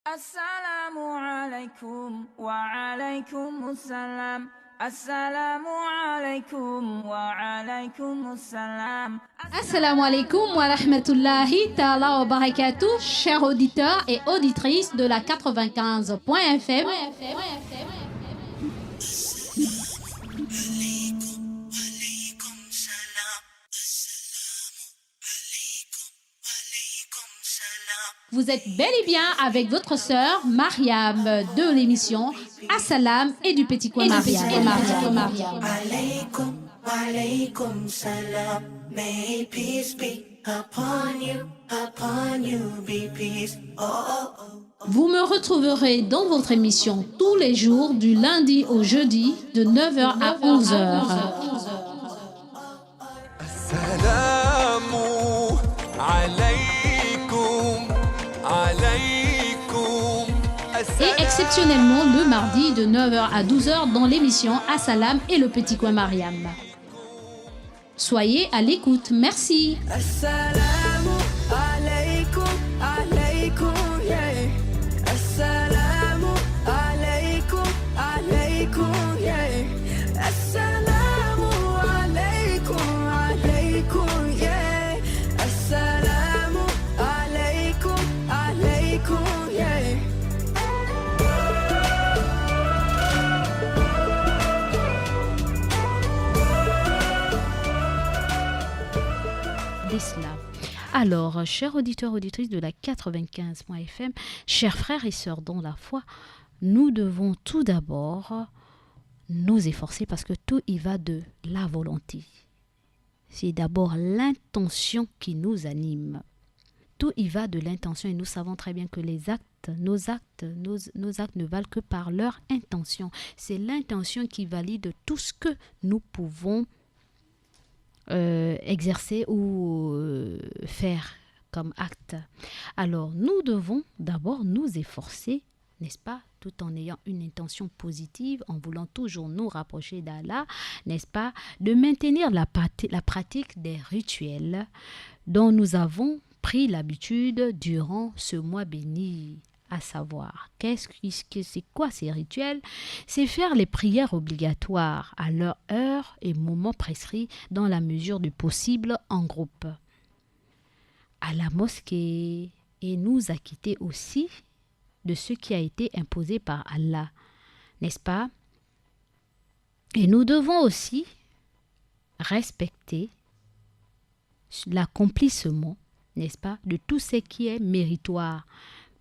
Assalamu alaikum wa alaikum assalam. Assalamu alaikum wa alaikum assalam. Assalamu alaikum wa rahmatullahi ta'ala wa barakatuh, chers auditeurs et auditrices de la 95.fm. Vous êtes bel et bien avec votre sœur Mariam de l'émission Assalam et du petit coin Mariam. Alaykum, alaykum salam. May peace be upon you be peace. Oh, oh, oh. Vous me retrouverez dans votre émission tous les jours du lundi au jeudi de 9h à 11h. Assalamu alaykum, alaykum. Et exceptionnellement le mardi de 9h à 12h dans l'émission Assalam et le petit coin Mariam. Soyez à l'écoute, merci. Assalamu alaykum, alaykum, yeah. Assalamu alaykum, alaykum, yeah. Assalamu alaykum, alaykum, yeah. Assalamu alaykum, alaykum, yeah. D'Islam. Alors, chers auditeurs, auditrices de la 95.fm, chers frères et sœurs dans la foi, nous devons tout d'abord nous efforcer parce que tout y va de la volonté. C'est d'abord l'intention qui nous anime. Tout y va de l'intention et nous savons très bien que nos actes ne valent que par leur intention. C'est l'intention qui valide tout ce que nous pouvons exercer ou faire comme acte. Alors, nous devons d'abord nous efforcer, n'est-ce pas, tout en ayant une intention positive, en voulant toujours nous rapprocher d'Allah, n'est-ce pas, de maintenir la pratique des rituels dont nous avons pris l'habitude durant ce mois béni. À savoir, c'est quoi ces rituels? C'est faire les prières obligatoires à leur heure et moment prescrits dans la mesure du possible en groupe. À la mosquée et nous acquitter aussi de ce qui a été imposé par Allah, n'est-ce pas? Et nous devons aussi respecter l'accomplissement, n'est-ce pas, de tout ce qui est méritoire.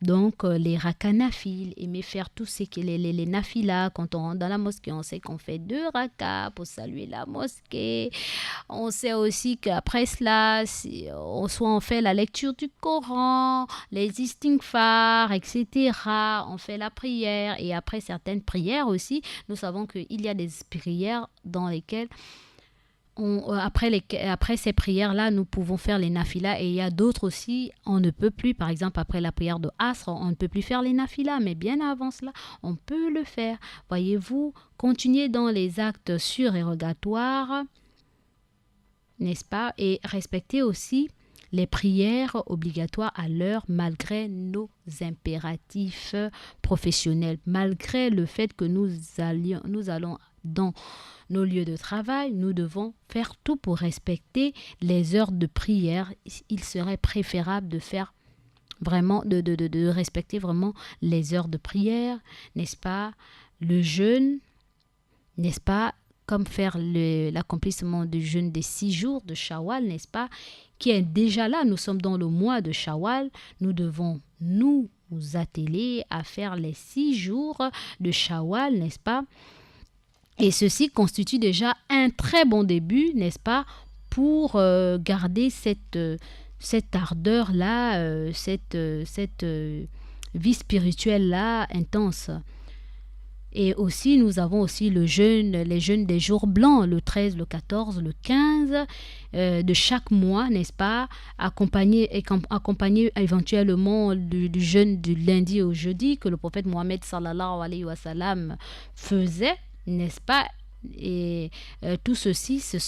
Donc, les rakas nafil, aimer faire tout ce qui est les nafilas. Quand on rentre dans la mosquée, on sait qu'on fait 2 rakas pour saluer la mosquée. On sait aussi qu'après cela, soit on fait la lecture du Coran, les istighfars, etc. On fait la prière. Et après certaines prières aussi, nous savons qu'il y a des prières dans lesquelles après ces prières-là, nous pouvons faire les nafilas et il y a d'autres aussi, on ne peut plus, par exemple après la prière de Asr, on ne peut plus faire les nafilas, mais bien avant cela, on peut le faire. Voyez-vous, continuez dans les actes surérogatoires, n'est-ce pas, et respectez aussi les prières obligatoires à l'heure malgré nos impératifs professionnels, malgré le fait que nous allons dans nos lieux de travail, nous devons faire tout pour respecter les heures de prière. Il serait préférable de faire vraiment, de respecter vraiment les heures de prière, n'est-ce pas? Le jeûne, n'est-ce pas? Comme faire l'accomplissement du jeûne des 6 jours de Shawwal, n'est-ce pas? Qui est déjà là, nous sommes dans le mois de Shawwal, nous devons nous atteler à faire les 6 jours de Shawwal, n'est-ce pas? Et ceci constitue déjà un très bon début, n'est-ce pas, pour garder cette ardeur-là, cette vie spirituelle-là intense. Et aussi, nous avons aussi les jeûnes des jours blancs, le 13, le 14, le 15 de chaque mois, n'est-ce pas, accompagné éventuellement du jeûne du lundi au jeudi que le prophète Mohammed sallallahu alayhi wa sallam faisait, n'est-ce pas, Et tout ceci, c'est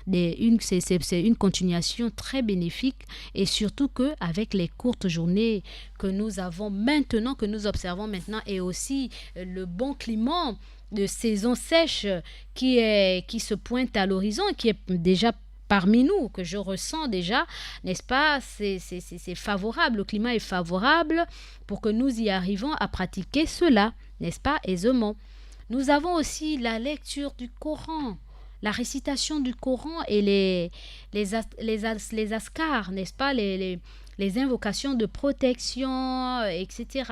une continuation très bénéfique, et surtout qu'avec les courtes journées que nous avons maintenant, que nous observons maintenant, et aussi le bon climat de saison sèche qui se pointe à l'horizon, qui est déjà parmi nous, que je ressens déjà, n'est-ce pas, c'est favorable, le climat est favorable pour que nous y arrivons à pratiquer cela, n'est-ce pas, aisément. Nous avons aussi la lecture du Coran, la récitation du Coran et les askars, n'est-ce pas, les invocations de protection, etc.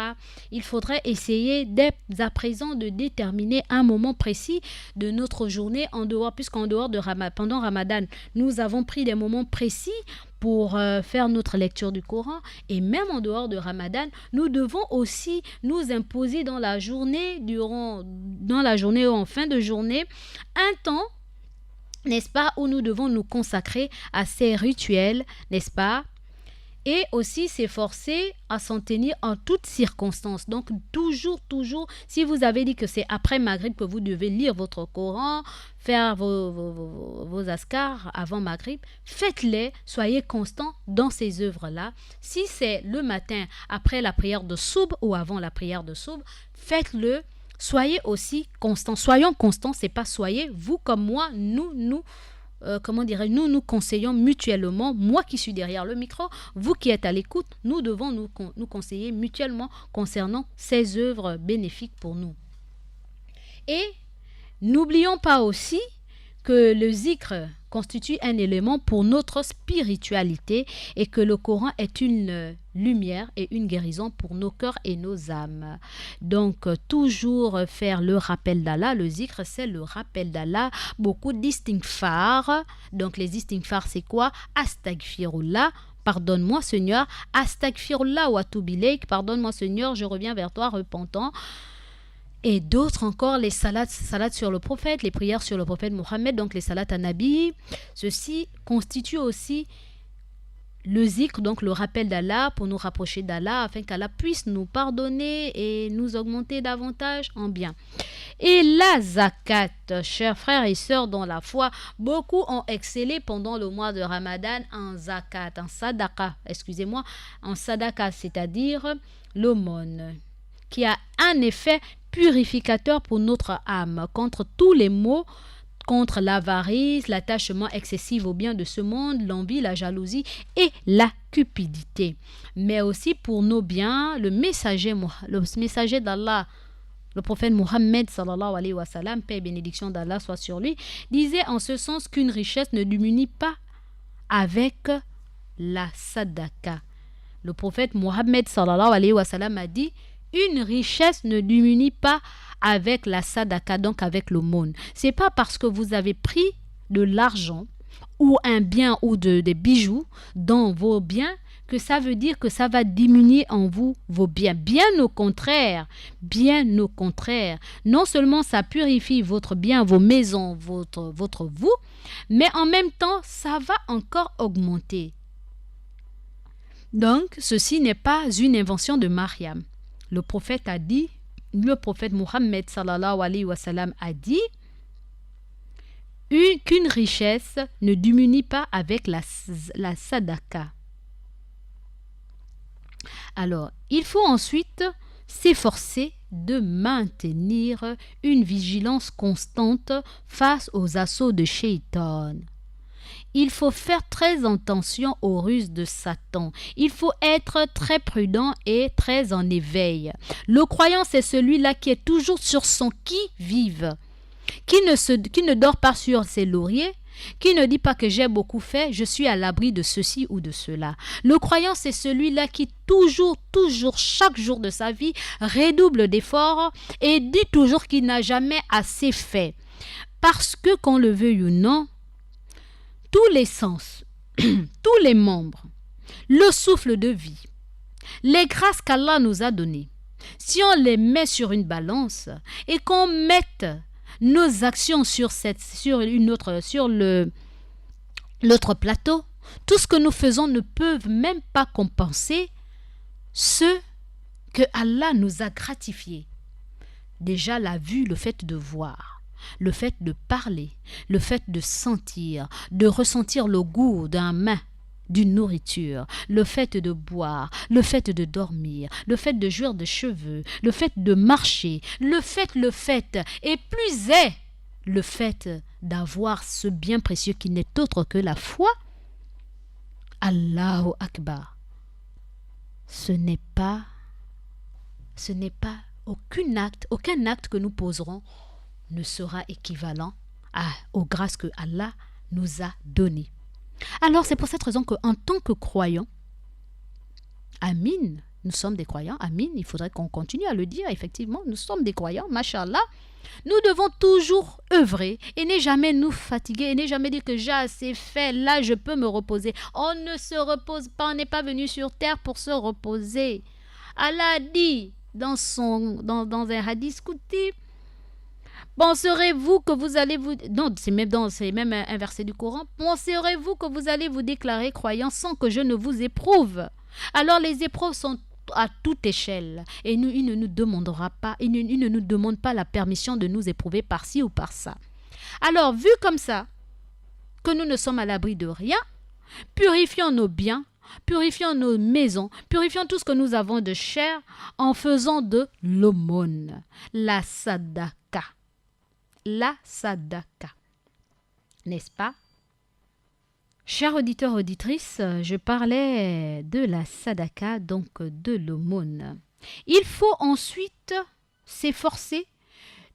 Il faudrait essayer dès à présent de déterminer un moment précis de notre journée puisqu'en dehors pendant Ramadan, nous avons pris des moments précis pour faire notre lecture du Coran, et même en dehors de Ramadan, nous devons aussi nous imposer dans la journée ou en fin de journée, un temps, n'est-ce pas, où nous devons nous consacrer à ces rituels, n'est-ce pas, et aussi s'efforcer à s'en tenir en toutes circonstances. Donc toujours, si vous avez dit que c'est après Maghrib que vous devez lire votre Coran, faire vos askars avant Maghrib, faites-les, soyez constants dans ces œuvres-là. Si c'est le matin après la prière de Soub ou avant la prière de Soub, faites-le. Soyez aussi constants. Soyons constants, c'est pas soyez, vous comme moi, nous conseillons mutuellement, moi qui suis derrière le micro, vous qui êtes à l'écoute, nous devons nous conseiller mutuellement concernant ces œuvres bénéfiques pour nous. Et n'oublions pas aussi que le zikr constitue un élément pour notre spiritualité et que le Coran est une lumière et une guérison pour nos cœurs et nos âmes. Donc, toujours faire le rappel d'Allah. Le zikr, c'est le rappel d'Allah. Beaucoup d'istighfar. Donc, les istighfar, c'est quoi? Astaghfirullah. Pardonne-moi, Seigneur. Astaghfirullah wa atubu ilayk. Pardonne-moi, Seigneur. Je reviens vers toi repentant. Et d'autres encore, les salats sur le prophète, les prières sur le prophète Mohammed, donc les salats à Nabi. Ceci constitue aussi le zikr, donc le rappel d'Allah, pour nous rapprocher d'Allah, afin qu'Allah puisse nous pardonner et nous augmenter davantage en bien. Et la zakat, chers frères et sœurs dans la foi, beaucoup ont excellé pendant le mois de Ramadan en zakat, en sadaqa, c'est-à-dire l'aumône, qui a un effet purificateur pour notre âme contre tous les maux, contre l'avarice, l'attachement excessif aux biens de ce monde, l'envie, la jalousie et la cupidité. Mais aussi pour nos biens, le messager d'Allah, le prophète Mohammed sallallahu alayhi wa sallam, paix et bénédiction d'Allah soit sur lui, disait en ce sens qu'une richesse ne diminue pas avec la sadaqa. Le prophète Mohammed sallallahu alayhi wa sallam a dit: une richesse ne diminue pas avec la sadaqa, donc avec l'aumône. C'est pas parce que vous avez pris de l'argent ou un bien ou des bijoux dans vos biens que ça veut dire que ça va diminuer en vous vos biens. Bien au contraire. Non seulement ça purifie votre bien, vos maisons, votre vous, mais en même temps, ça va encore augmenter. Donc, ceci n'est pas une invention de Mariam. Le prophète Mohammed sallallahu alayhi wa sallam a dit qu'une richesse ne diminue pas avec la sadaqa. Alors, il faut ensuite s'efforcer de maintenir une vigilance constante face aux assauts de Shaitan. Il faut faire très attention aux ruses de Satan. Il faut être très prudent et très en éveil. Le croyant, c'est celui-là qui est toujours sur son qui-vive, qui ne dort pas sur ses lauriers, qui ne dit pas que j'ai beaucoup fait, je suis à l'abri de ceci ou de cela. Le croyant, c'est celui-là qui toujours, chaque jour de sa vie, redouble d'efforts et dit toujours qu'il n'a jamais assez fait. Parce que, qu'on le veuille ou non, tous les sens, tous les membres, le souffle de vie, les grâces qu'Allah nous a données, si on les met sur une balance et qu'on mette nos actions sur l'autre plateau, tout ce que nous faisons ne peut même pas compenser ce que Allah nous a gratifié. Déjà la vue, le fait de voir. le fait de parler, le fait de sentir, de ressentir le goût d'un main, d'une nourriture, le fait de boire, le fait de dormir, le fait de jouir de cheveux, le fait de marcher, le fait, et plus est le fait d'avoir ce bien précieux qui n'est autre que la foi. Allahu Akbar. Ce n'est pas aucun acte que nous poserons ne sera équivalent aux grâces que Allah nous a données. Alors c'est pour cette raison qu'en tant que croyants, Amin, nous sommes des croyants, Amin, il faudrait qu'on continue à le dire, effectivement, nous sommes des croyants, Mashallah. Nous devons toujours œuvrer et ne jamais nous fatiguer et ne jamais dire que j'ai assez fait, là je peux me reposer. On ne se repose pas, on n'est pas venu sur terre pour se reposer. Allah dit dans un hadith qudsi, penserez-vous que vous allez vous... Non, c'est même un verset du Coran. Penserez-vous que vous allez vous déclarer croyant sans que je ne vous éprouve? Alors les épreuves sont à toute échelle et il ne nous demandera pas, il ne nous demande pas la permission de nous éprouver par ci ou par ça. Alors vu comme ça, que nous ne sommes à l'abri de rien, purifions nos biens, purifions nos maisons, purifions tout ce que nous avons de cher en faisant de l'aumône, la sadaka. La sadaka. N'est-ce pas? Chers auditeurs, auditrices, je parlais de la sadaka, donc de l'aumône. Il faut ensuite s'efforcer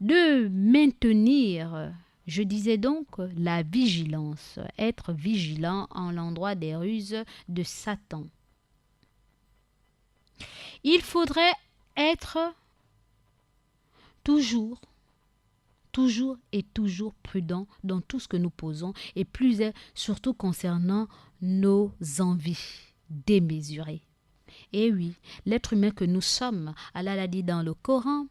de maintenir, je disais donc, la vigilance, être vigilant en l'endroit des ruses de Satan. Il faudrait être toujours prudent dans tout ce que nous posons et plus surtout concernant nos envies démesurées. Et oui, l'être humain que nous sommes, Allah l'a dit dans le Coran,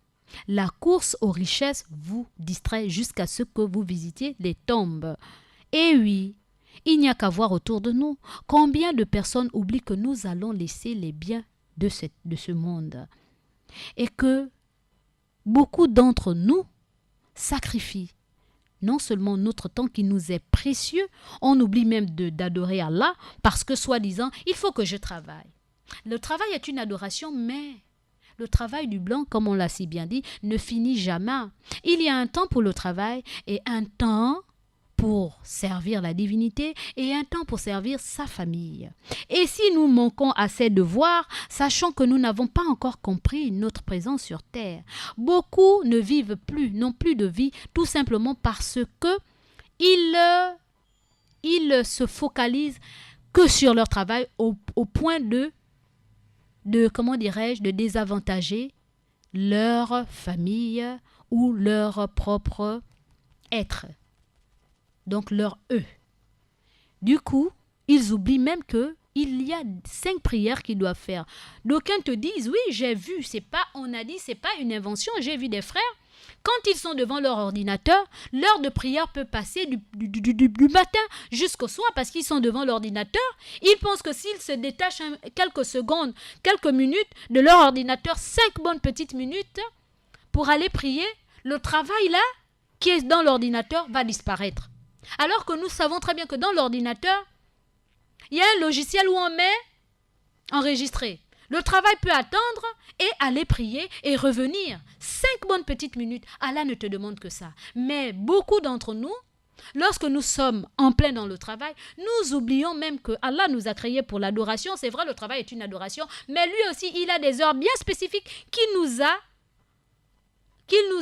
la course aux richesses vous distrait jusqu'à ce que vous visitiez les tombes. Et oui, il n'y a qu'à voir autour de nous combien de personnes oublient que nous allons laisser les biens de ce monde et que beaucoup d'entre nous sacrifie non seulement notre temps qui nous est précieux, on oublie même d'adorer Allah parce que soi-disant, il faut que je travaille. Le travail est une adoration, mais le travail du blanc, comme on l'a si bien dit, ne finit jamais. Il y a un temps pour le travail et un temps pour servir la divinité et un temps pour servir sa famille. Et si nous manquons à ces devoirs, sachant que nous n'avons pas encore compris notre présence sur terre, beaucoup ne vivent plus, n'ont plus de vie, tout simplement parce que ils se focalisent que sur leur travail au point de comment dirais-je, de désavantager leur famille ou leur propre être. Donc leur eux. Du coup, ils oublient même que il y a 5 prières qu'ils doivent faire. D'aucuns te disent, oui, j'ai vu, c'est pas une invention, j'ai vu des frères, quand ils sont devant leur ordinateur, l'heure de prière peut passer du matin jusqu'au soir parce qu'ils sont devant l'ordinateur. Ils pensent que s'ils se détachent quelques secondes, quelques minutes de leur ordinateur, 5 bonnes petites minutes pour aller prier, le travail là qui est dans l'ordinateur va disparaître. Alors que nous savons très bien que dans l'ordinateur, il y a un logiciel où on met enregistrer. Le travail peut attendre et aller prier et revenir. 5 bonnes petites minutes. Allah ne te demande que ça. Mais beaucoup d'entre nous, lorsque nous sommes en plein dans le travail, nous oublions même que Allah nous a créés pour l'adoration. C'est vrai, le travail est une adoration, mais lui aussi, il a des heures bien spécifiques qu'il nous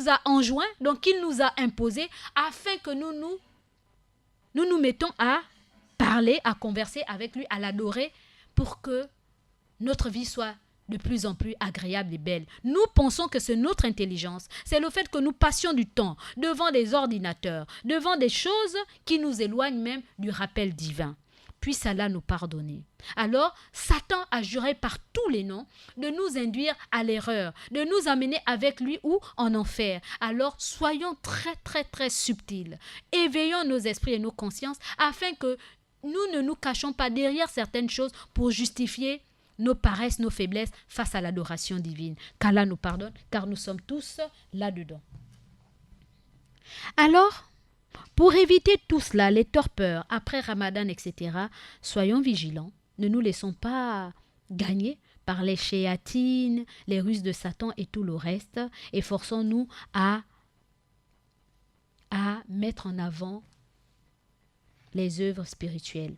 a enjoint, donc qu'il nous a imposé, afin que nous nous mettons à parler, à converser avec lui, à l'adorer, pour que notre vie soit de plus en plus agréable et belle. Nous pensons que c'est notre intelligence, c'est le fait que nous passions du temps devant des ordinateurs, devant des choses qui nous éloignent même du rappel divin. Puisse Allah nous pardonner. Alors, Satan a juré par tous les noms de nous induire à l'erreur, de nous amener avec lui ou en enfer. Alors, soyons très très très subtils. Éveillons nos esprits et nos consciences afin que nous ne nous cachons pas derrière certaines choses pour justifier nos paresses, nos faiblesses face à l'adoration divine. Qu'Allah nous pardonne, car nous sommes tous là-dedans. Alors, pour éviter tout cela, les torpeurs, après Ramadan, etc., soyons vigilants. Ne nous laissons pas gagner par les shéatines, les ruses de Satan et tout le reste. Et forçons-nous à mettre en avant les œuvres spirituelles.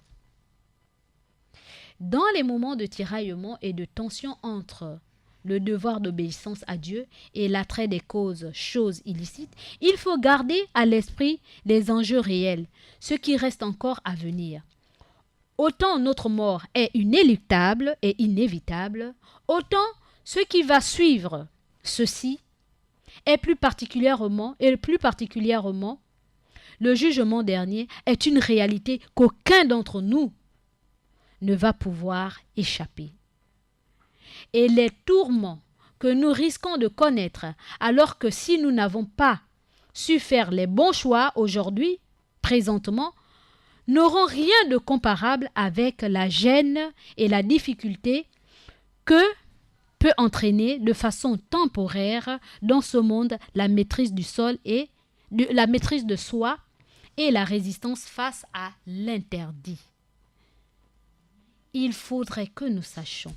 Dans les moments de tiraillement et de tension entre le devoir d'obéissance à Dieu et l'attrait des choses illicites, il faut garder à l'esprit les enjeux réels, ce qui reste encore à venir. Autant notre mort est inéluctable et inévitable, autant ce qui va suivre ceci est plus particulièrement, le jugement dernier est une réalité qu'aucun d'entre nous ne va pouvoir échapper. Et les tourments que nous risquons de connaître, alors que si nous n'avons pas su faire les bons choix aujourd'hui, présentement, n'auront rien de comparable avec la gêne et la difficulté que peut entraîner de façon temporaire dans ce monde la maîtrise du sol et la maîtrise de soi et la résistance face à l'interdit. Il faudrait que nous sachions,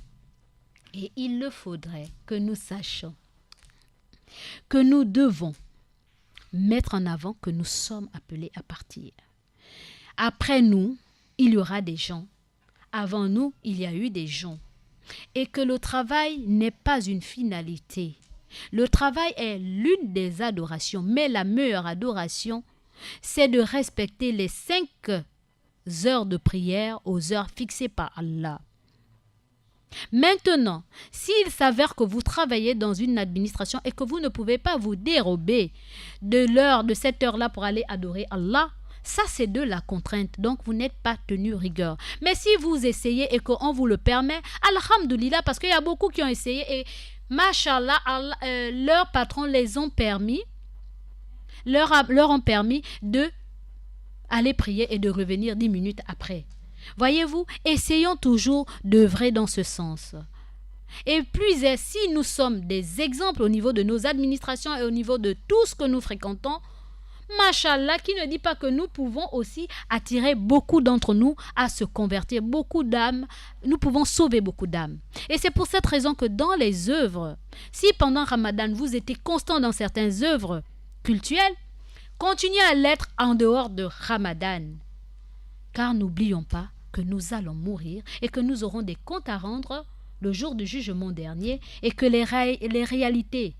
et il le faudrait que nous sachions, que nous devons mettre en avant que nous sommes appelés à partir. Après nous, il y aura des gens. Avant nous, il y a eu des gens. Et que le travail n'est pas une finalité. Le travail est l'une des adorations, mais la meilleure adoration, c'est de respecter les 5 heures de prière aux heures fixées par Allah. Maintenant, s'il s'avère que vous travaillez dans une administration et que vous ne pouvez pas vous dérober de cette heure-là pour aller adorer Allah, ça c'est de la contrainte, donc vous n'êtes pas tenu rigueur. Mais si vous essayez et qu'on vous le permet, alhamdoulilah, parce qu'il y a beaucoup qui ont essayé et mashallah, leurs patrons les ont permis, leur ont permis de aller prier et de revenir 10 minutes après. Voyez-vous, essayons toujours d'œuvrer dans ce sens. Et plus si nous sommes des exemples au niveau de nos administrations et au niveau de tout ce que nous fréquentons, Mashallah, qui ne dit pas que nous pouvons aussi attirer beaucoup d'entre nous à se convertir, beaucoup d'âmes, nous pouvons sauver beaucoup d'âmes. Et c'est pour cette raison que dans les œuvres, si pendant Ramadan vous étiez constant dans certaines œuvres cultuelles, continuez à l'être en dehors de Ramadan. Car n'oublions pas que nous allons mourir et que nous aurons des comptes à rendre le jour du jugement dernier et que les réalités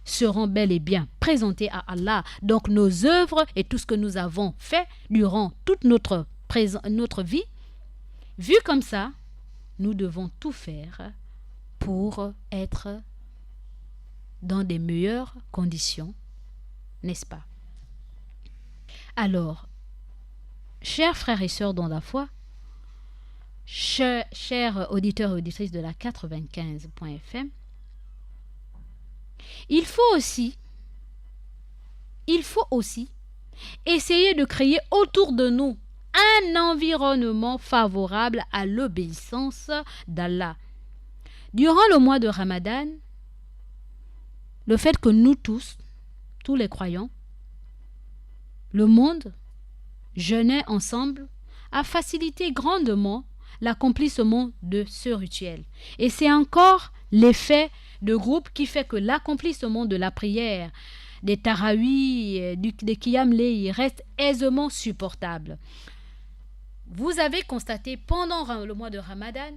seront bel et bien présentées à Allah. Donc nos œuvres et tout ce que nous avons fait durant toute notre vie, vu comme ça, nous devons tout faire pour être dans des meilleures conditions, n'est-ce pas? Alors, chers frères et sœurs dans la foi, chers auditeurs et auditrices de la 95.fm, il faut aussi essayer de créer autour de nous un environnement favorable à l'obéissance d'Allah. Durant le mois de Ramadan, le fait que nous tous les croyants, le monde, jeûnaient ensemble a facilité grandement l'accomplissement de ce rituel. Et c'est encore l'effet de groupe qui fait que l'accomplissement de la prière, des tarawih, des qiyam layl reste aisément supportable. Vous avez constaté pendant le mois de Ramadan,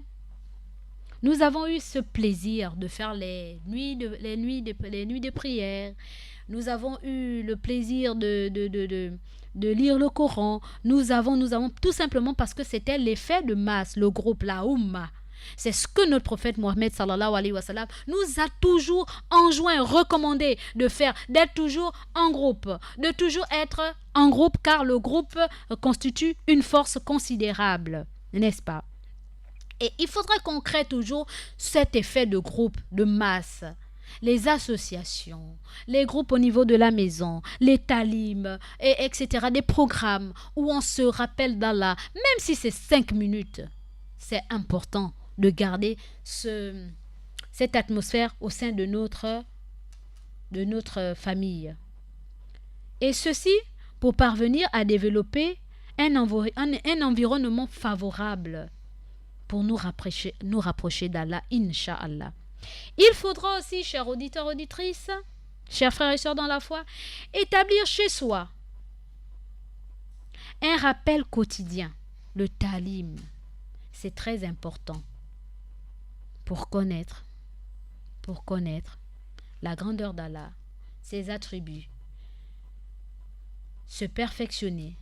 nous avons eu ce plaisir de faire les nuits de prière. Nous avons eu le plaisir de lire le Coran. Nous avons tout simplement parce que c'était l'effet de masse, le groupe, la Ummah. C'est ce que notre prophète Mohammed sallallahu alayhi wa sallam nous a toujours enjoint, recommandé de faire, d'être toujours en groupe, de toujours être en groupe car le groupe constitue une force considérable, n'est-ce pas? Et il faudrait qu'on crée toujours cet effet de groupe, de masse. Les associations, les groupes au niveau de la maison, les talim, etc. Des programmes où on se rappelle d'Allah, même si c'est 5 minutes. C'est important de garder cette atmosphère au sein de notre famille. Et ceci pour parvenir à développer un environnement favorable pour nous rapprocher d'Allah, Inch'Allah. Il faudra aussi, chers auditeurs, auditrices, chers frères et sœurs dans la foi, établir chez soi un rappel quotidien, le talim. C'est très important pour connaître la grandeur d'Allah, ses attributs, se perfectionner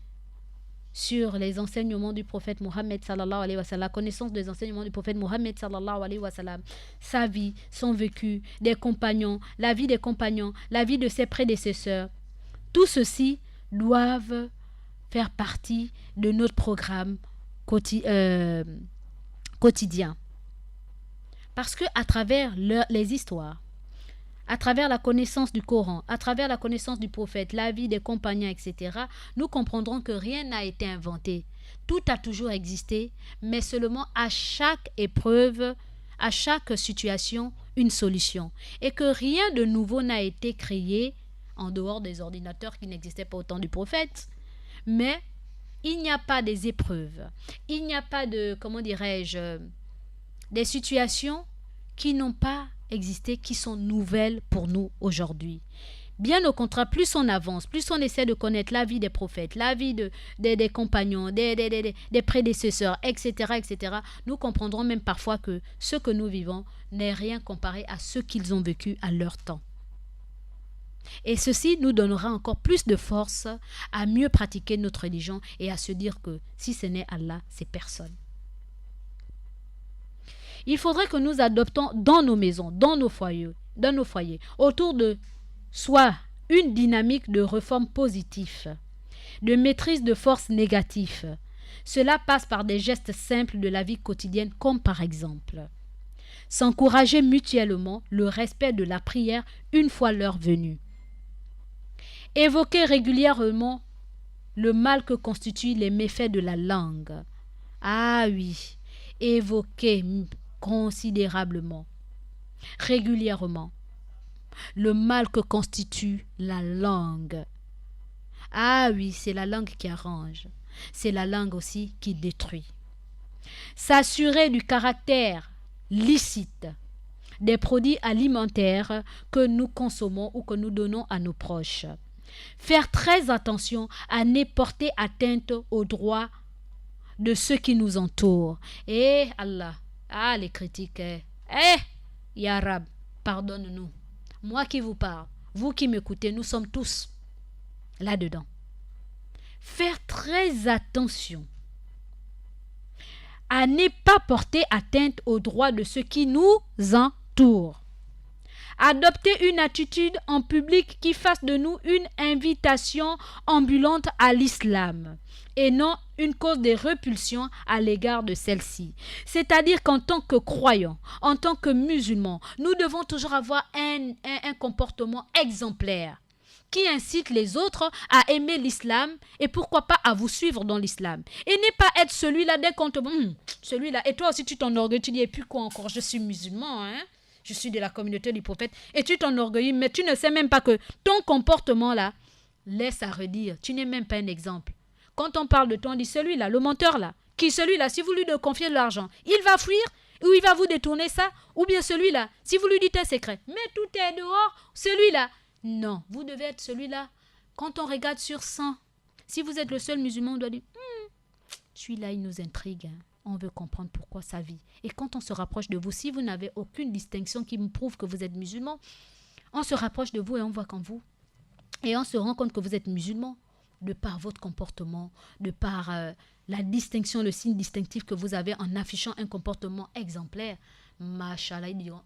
sur les enseignements du prophète Mohammed sallallahu alayhi wa sallam, la connaissance des enseignements du prophète Mohammed sallallahu alayhi wa sallam, sa vie, son vécu, des compagnons, la vie des compagnons, la vie de ses prédécesseurs. Tout ceci doivent faire partie de notre programme quotidien. Parce que à travers les histoires, à travers la connaissance du Coran, à travers la connaissance du prophète, la vie des compagnons, etc., nous comprendrons que rien n'a été inventé. Tout a toujours existé, mais seulement à chaque épreuve, à chaque situation, une solution. Et que rien de nouveau n'a été créé en dehors des ordinateurs qui n'existaient pas au temps du prophète. Mais il n'y a pas des épreuves, il n'y a pas de, des situations qui n'ont pas existé, qui sont nouvelles pour nous aujourd'hui. Bien au contraire, plus on avance, plus on essaie de connaître la vie des prophètes, la vie des compagnons, des prédécesseurs, etc., nous comprendrons même parfois que ce que nous vivons n'est rien comparé à ce qu'ils ont vécu à leur temps. Et ceci nous donnera encore plus de force à mieux pratiquer notre religion et à se dire que si ce n'est Allah, c'est personne. Il faudrait que nous adoptons dans nos maisons, dans nos foyers, autour de soit une dynamique de réforme positive, de maîtrise de forces négatives. Cela passe par des gestes simples de la vie quotidienne, comme par exemple s'encourager mutuellement le respect de la prière une fois l'heure venue. Évoquer régulièrement le mal que constituent les méfaits de la langue. Ah oui, évoquer considérablement, régulièrement, le mal que constitue la langue. Ah oui, c'est la langue qui arrange, c'est la langue aussi qui détruit. S'assurer du caractère licite des produits alimentaires que nous consommons ou que nous donnons à nos proches. Faire très attention à ne porter atteinte aux droits de ceux qui nous entourent. Et Allah, les critiques, Ya Rab, pardonne-nous. Moi qui vous parle, vous qui m'écoutez, nous sommes tous là-dedans. Faire très attention à ne pas porter atteinte aux droits de ceux qui nous entourent. Adopter une attitude en public qui fasse de nous une invitation ambulante à l'islam et non une cause de répulsion à l'égard de celle-ci. C'est-à-dire qu'en tant que croyants, en tant que musulmans, nous devons toujours avoir un comportement exemplaire qui incite les autres à aimer l'islam et pourquoi pas à vous suivre dans l'islam. Et ne pas être celui-là dès qu'on te... celui-là, et toi aussi tu t'enorgueillis, tu dis, et puis quoi encore, je suis musulman, hein? Je suis de la communauté du prophète, et tu t'enorgueillis, mais tu ne sais même pas que ton comportement-là laisse à redire. Tu n'es même pas un exemple. Quand on parle de toi, on dit celui-là, le menteur-là, qui celui-là, si vous lui confiez de l'argent, il va fuir ou il va vous détourner ça, ou bien celui-là, si vous lui dites un secret, mais tout est dehors, celui-là. Non, vous devez être celui-là. Quand on regarde sur 100, si vous êtes le seul musulman, on doit dire, celui-là, il nous intrigue, hein. On veut comprendre pourquoi sa vie. Et quand on se rapproche de vous, si vous n'avez aucune distinction qui me prouve que vous êtes musulman, on se rapproche de vous et on voit qu'en vous. Et on se rend compte que vous êtes musulman de par votre comportement, de par la distinction, le signe distinctif que vous avez en affichant un comportement exemplaire. Machallah, ils diront,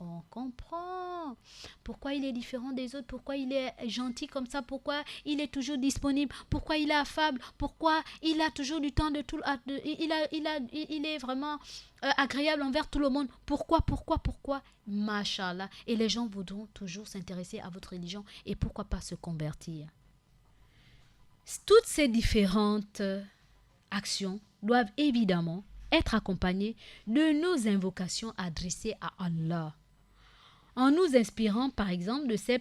on comprend pourquoi il est différent des autres, pourquoi il est gentil comme ça, pourquoi il est toujours disponible, pourquoi il est affable, pourquoi il a toujours du temps de tout, il est vraiment agréable envers tout le monde. Pourquoi Machallah. Et les gens voudront toujours s'intéresser à votre religion et pourquoi pas se convertir. Toutes ces différentes actions doivent évidemment être accompagnées de nos invocations adressées à Allah, en nous inspirant par exemple de ces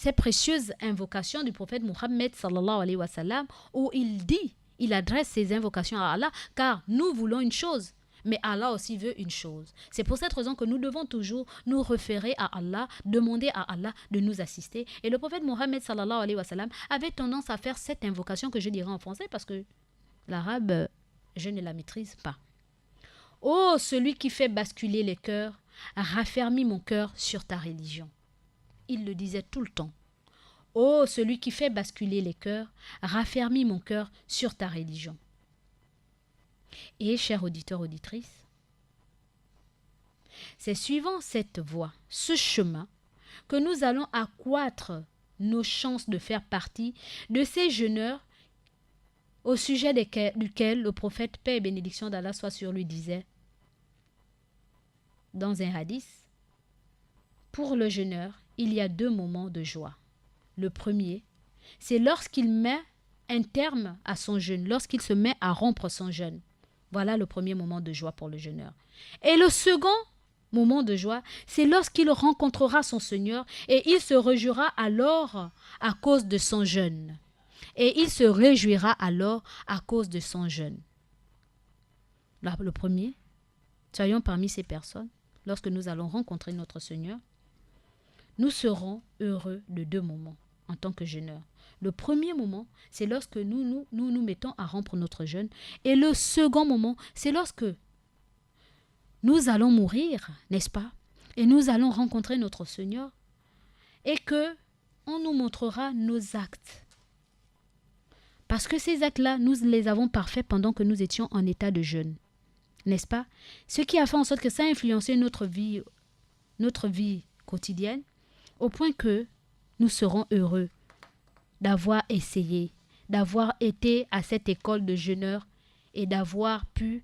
ces précieuses invocations du prophète Mohammed sallallahu alayhi wa sallam, où il adresse ses invocations à Allah, car nous voulons une chose, mais Allah aussi veut une chose. C'est pour cette raison que nous devons toujours nous référer à Allah, demander à Allah de nous assister. Et le prophète Mohammed sallallahu alayhi wa sallam avait tendance à faire cette invocation que je dirais en français, parce que l'arabe, je ne la maîtrise pas. Ô celui qui fait basculer les cœurs, raffermis mon cœur sur ta religion. Il le disait tout le temps. Ô celui qui fait basculer les cœurs, raffermis mon cœur sur ta religion. Et, chers auditeurs, auditrices, c'est suivant cette voie, ce chemin, que nous allons accroître nos chances de faire partie de ces jeûneurs au sujet duquel le prophète, paix et bénédiction d'Allah soit sur lui, disait dans un hadith: pour le jeûneur, il y a 2 moments de joie. Le premier, c'est lorsqu'il met un terme à son jeûne, lorsqu'il se met à rompre son jeûne. Voilà le premier moment de joie pour le jeûneur. Et le second moment de joie, c'est lorsqu'il rencontrera son Seigneur et il se réjouira alors à cause de son jeûne. Et il se réjouira alors à cause de son jeûne. Là, le premier, soyons parmi ces personnes, lorsque nous allons rencontrer notre Seigneur, nous serons heureux de 2 moments en tant que jeûneurs. Le premier moment, c'est lorsque nous mettons à rompre notre jeûne. Et le second moment, c'est lorsque nous allons mourir, n'est-ce pas? Et nous allons rencontrer notre Seigneur et que on nous montrera nos actes. Parce que ces actes-là, nous les avons parfaits pendant que nous étions en état de jeûne, n'est-ce pas? Ce qui a fait en sorte que ça a influencé notre vie quotidienne, au point que nous serons heureux d'avoir essayé, d'avoir été à cette école de jeûneurs et d'avoir pu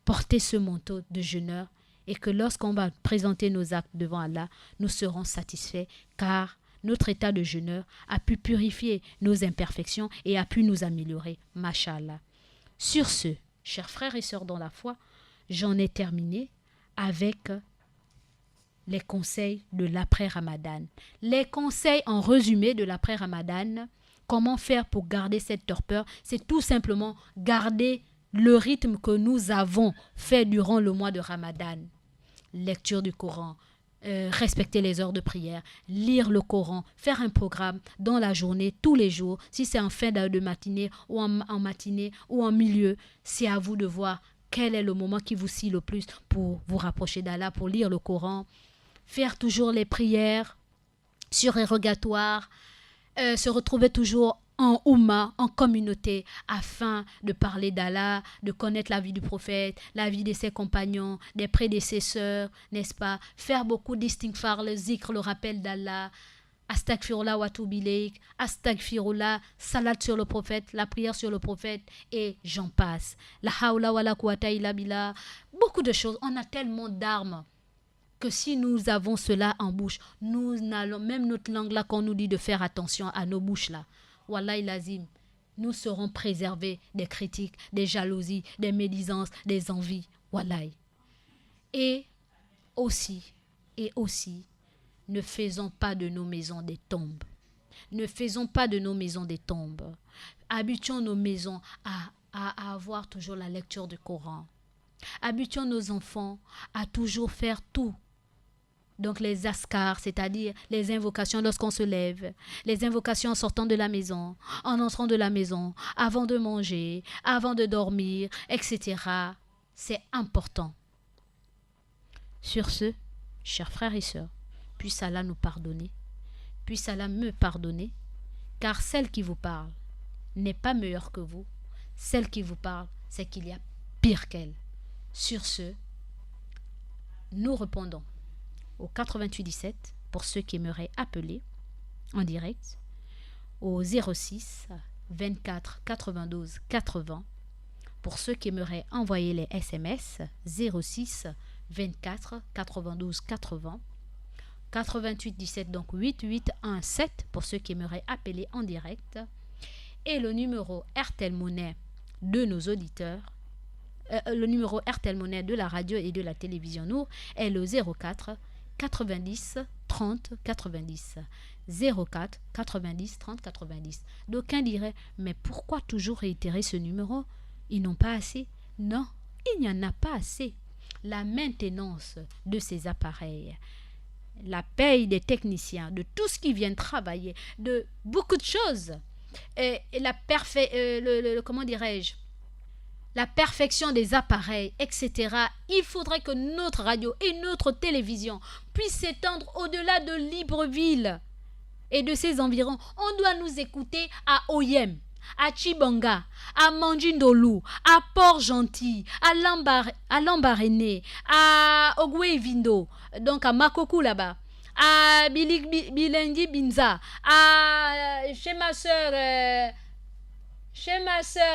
porter ce manteau de jeûneur, et que lorsqu'on va présenter nos actes devant Allah, nous serons satisfaits car notre état de jeûneur a pu purifier nos imperfections et a pu nous améliorer. Masha'Allah. Sur ce, chers frères et sœurs dans la foi, j'en ai terminé avec les conseils de l'après-Ramadan. Les conseils en résumé de l'après-Ramadan, comment faire pour garder cette torpeur? C'est tout simplement garder le rythme que nous avons fait durant le mois de Ramadan. Lecture du Coran, respecter les heures de prière, lire le Coran, faire un programme dans la journée, tous les jours. Si c'est en fin de matinée ou en matinée ou en milieu, c'est à vous de voir quel est le moment qui vous scie le plus pour vous rapprocher d'Allah, pour lire le Coran. Faire toujours les prières surérogatoires, se retrouver toujours en Oumma, en communauté, afin de parler d'Allah, de connaître la vie du prophète, la vie de ses compagnons, des prédécesseurs, n'est-ce pas? Faire beaucoup d'istighfar, le zikr, le rappel d'Allah, astaghfirullah wa tubileik, astaghfirullah, salat sur le prophète, la prière sur le prophète, et j'en passe. La hawla wa la quwwata illa billah, beaucoup de choses. On a tellement d'armes que si nous avons cela en bouche, nous n'allons, même notre langue là, qu'on nous dit de faire attention à nos bouches là, wallahi lazim, nous serons préservés des critiques, des jalousies, des médisances, des envies, wallahi. Et aussi, ne faisons pas de nos maisons des tombes. Ne faisons pas de nos maisons des tombes. Habituons nos maisons à avoir toujours la lecture du Coran. Habituons nos enfants à toujours faire tout. Donc les askars, c'est-à-dire les invocations lorsqu'on se lève, les invocations en sortant de la maison, en entrant de la maison, avant de manger, avant de dormir, etc. C'est important. Sur ce, chers frères et sœurs, puisse Allah nous pardonner, puisse Allah me pardonner, car celle qui vous parle n'est pas meilleure que vous. Celle qui vous parle, c'est qu'il y a pire qu'elle. Sur ce, nous répondons au 88 17 pour ceux qui aimeraient appeler en direct, au 06 24 92 80 pour ceux qui aimeraient envoyer les SMS, 06 24 92 80, 88 17 donc 8817 pour ceux qui aimeraient appeler en direct, et le numéro RTL Monnaie de nos auditeurs, le numéro RTL Monnaie de la radio et de la télévision Nour est le 04 90 30 30 90. 04 90 30 90. D'aucuns diraient, mais pourquoi toujours réitérer ce numéro? Ils n'ont pas assez? Non, il n'y en a pas assez. La maintenance de ces appareils, la paye des techniciens, de tout ce qui vient travailler, de beaucoup de choses, et comment dirais-je, la perfection des appareils, etc. Il faudrait que notre radio et notre télévision puissent s'étendre au-delà de Libreville et de ses environs. On doit nous écouter à Oyem, à Chibanga, à Mandjindolu, à Port-Gentil, à Lambaréné, à Ogwe-Vindo, donc à Makokou là-bas, à Bilengi Binza, chez ma sœur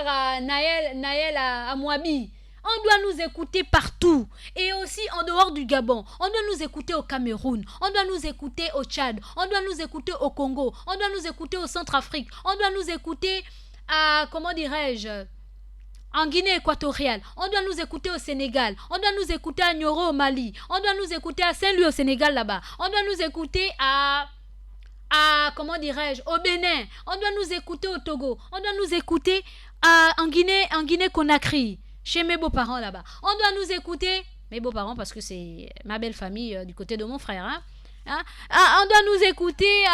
à Naël à Mouabi. On doit nous écouter partout. Et aussi en dehors du Gabon. On doit nous écouter au Cameroun. On doit nous écouter au Tchad. On doit nous écouter au Congo. On doit nous écouter au Centrafrique. On doit nous écouter à, comment dirais-je, en Guinée équatoriale. On doit nous écouter au Sénégal. On doit nous écouter à Nioro au Mali. On doit nous écouter à Saint-Louis au Sénégal là-bas. On doit nous écouter comment dirais-je, au Bénin. On doit nous écouter au Togo. On doit nous écouter en Guinée Conakry, chez mes beaux-parents là-bas. On doit nous écouter, mes beaux-parents parce que c'est ma belle famille du côté de mon frère. On doit nous écouter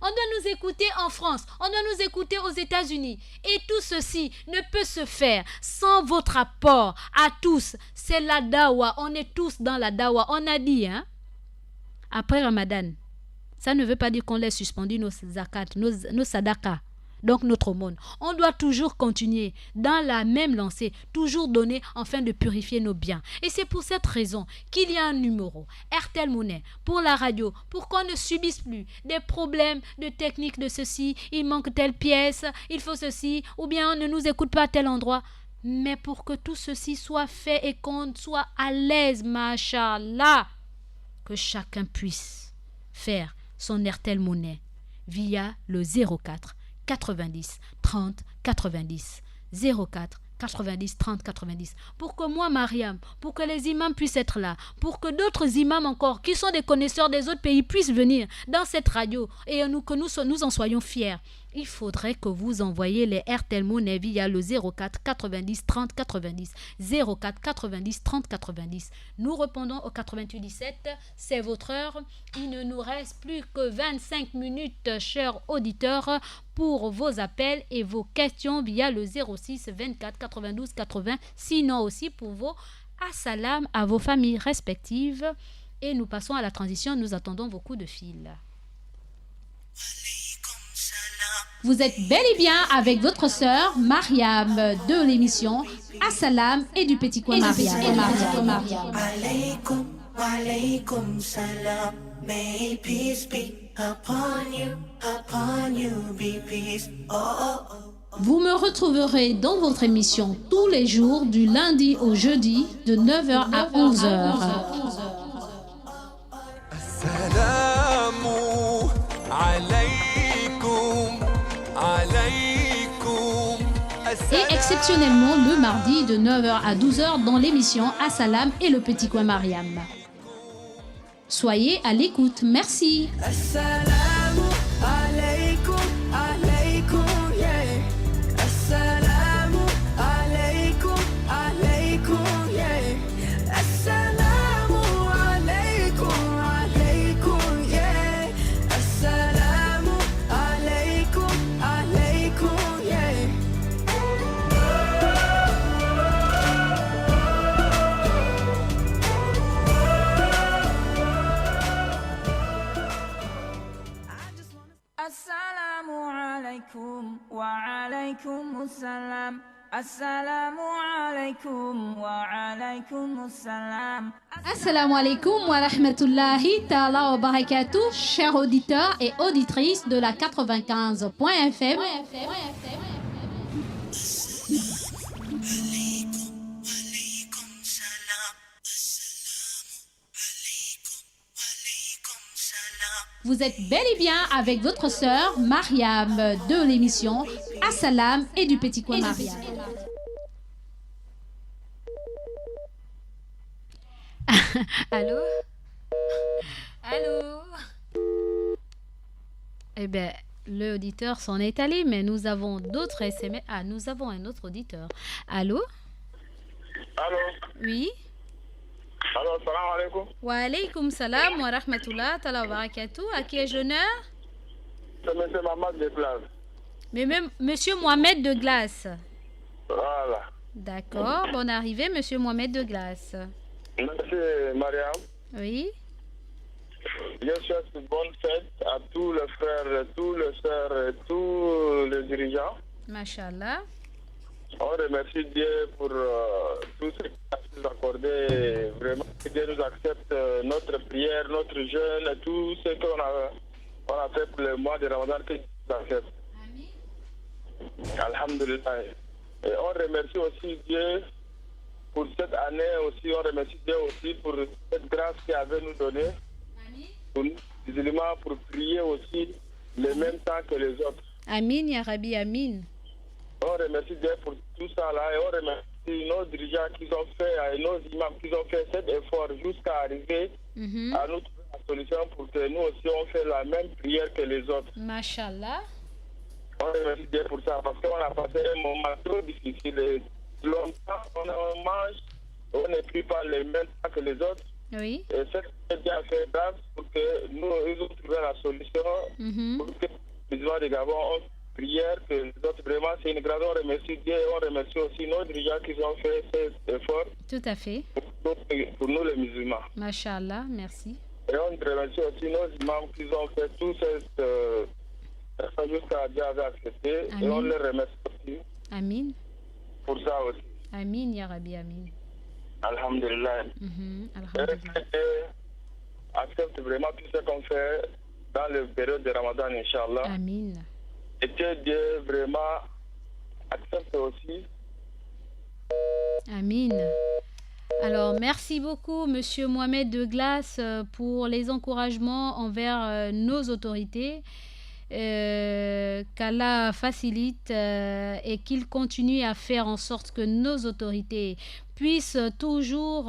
on doit nous écouter en France. On doit nous écouter aux États-Unis. Et tout ceci ne peut se faire sans votre apport à tous. C'est la dawa. On est tous dans la dawa. On a dit, après Ramadan, ça ne veut pas dire qu'on laisse suspendu nos zakat, nos sadakas, donc notre aumône. On doit toujours continuer dans la même lancée, toujours donner afin de purifier nos biens. Et c'est pour cette raison qu'il y a un numéro, RTL Monnaie, pour la radio, pour qu'on ne subisse plus des problèmes de technique de ceci, il manque telle pièce, il faut ceci, ou bien on ne nous écoute pas à tel endroit. Mais pour que tout ceci soit fait et qu'on soit à l'aise, machallah, que chacun puisse faire son RTL Monnaie via le 04 90 30 90 04 90 30 90 pour que moi Mariam, pour que les imams puissent être là, pour que d'autres imams encore qui sont des connaisseurs des autres pays puissent venir dans cette radio et que nous en soyons fiers. Il faudrait que vous envoyiez les RTL Monnaie via le 04 90 30 90 04 90 30 90. Nous répondons au 88 17. C'est votre heure. Il ne nous reste plus que 25 minutes, chers auditeurs, pour vos appels et vos questions via le 06 24 92 80. Sinon aussi pour vos assalam à vos familles respectives. Et nous passons à la transition. Nous attendons vos coups de fil. Vous êtes bel et bien avec votre sœur Mariam de l'émission Assalam et du Petit Coin Mariam. Alaykum, alaykum salam. May peace be upon you be peace. Oh, oh, oh. Vous me retrouverez dans votre émission tous les jours du lundi au jeudi de 9h à 11h. Assalamu alaykum. Et exceptionnellement le mardi de 9h à 12h dans l'émission Assalam et le Petit Coin Mariam. Soyez à l'écoute, merci. Assalamu alaykum, alaykum, yeah. Assalamu alaykum, alaykum, yeah. Assalamu alaykum, alaykum, yeah. Assalamu alaykum, alaykum, yeah. Assalamu alaikum wa alaikum assalam. Assalamu alaikum wa alaikum assalam. Assalamu alaikum wa rahmatullahi ta'ala wa barakatuh, chers auditeurs et auditrices de la 95.fm. Vous êtes bel et bien avec votre sœur Mariam de l'émission Assalam et du Petit Coin Mariam. Allô? Allô? Eh bien, l'auditeur s'en est allé, mais nous avons d'autres SMS. Ah, nous avons un autre auditeur. Allô? Allô? Oui? Allô, salam alaikum. Wa alaykoum salam wa rahmatullah ta'ala wa barakatuh. À qui ai-je honneur? C'est M. Mamad de Glace. Mais même Monsieur Mohamed de Glace. Voilà. D'accord, bonne arrivée, Monsieur Mohamed de Glace. Merci, Mariam. Oui? Je souhaite une bonne fête à tous les frères, tous les sœurs et tous les dirigeants. Mashallah. On remercie Dieu pour tout ce qu'il a nous accordé. Vraiment, que Dieu nous accepte notre prière, notre jeûne, et tout ce qu'on a fait pour le mois de Ramadan, que Dieu nous accepte. Alhamdulillah. Et on remercie aussi Dieu pour cette année aussi. On remercie Dieu aussi pour cette grâce qu'il avait nous donnée. Pour nous, musulmans, pour prier aussi le même temps que les autres. Amin, ya Rabbi, Amin. On remercie Dieu pour tout ça là et on remercie nos dirigeants qui ont fait, et nos imams qui ont fait cet effort jusqu'à arriver à nous trouver la solution pour que nous aussi on fait la même prière que les autres. Mashallah. On remercie Dieu pour ça parce qu'on a passé un moment trop difficile et longtemps on mange, on ne prie pas les mêmes temps que les autres. Oui. Et c'est bien fait grâce pour que nous ils ont trouvé la solution pour que les musulmans de Gabon ont prière que les autres vraiment c'est une grâce. On remercie Dieu et on remercie aussi nos dirigeants qui ont fait cet effort. Tout à fait. Pour nous les musulmans. Mashallah, merci. Et on remercie aussi nos imams qui ont fait tout cette effort jusqu'à Dieu avait accepté. Amin. Et on les remercie aussi Amin. pour ça aussi. Amin, ya Rabbi, Amin. Alhamdulillah. Alhamdulillah. Et accepte vraiment tout ce qu'on fait dans le période de Ramadan, Inch'Allah. Amin. Et que Dieu vraiment accepte aussi. Amin. Alors, merci beaucoup, Monsieur Mohamed de Glace, pour les encouragements envers nos autorités. Qu'Allah facilite et qu'il continue à faire en sorte que nos autorités puissent toujours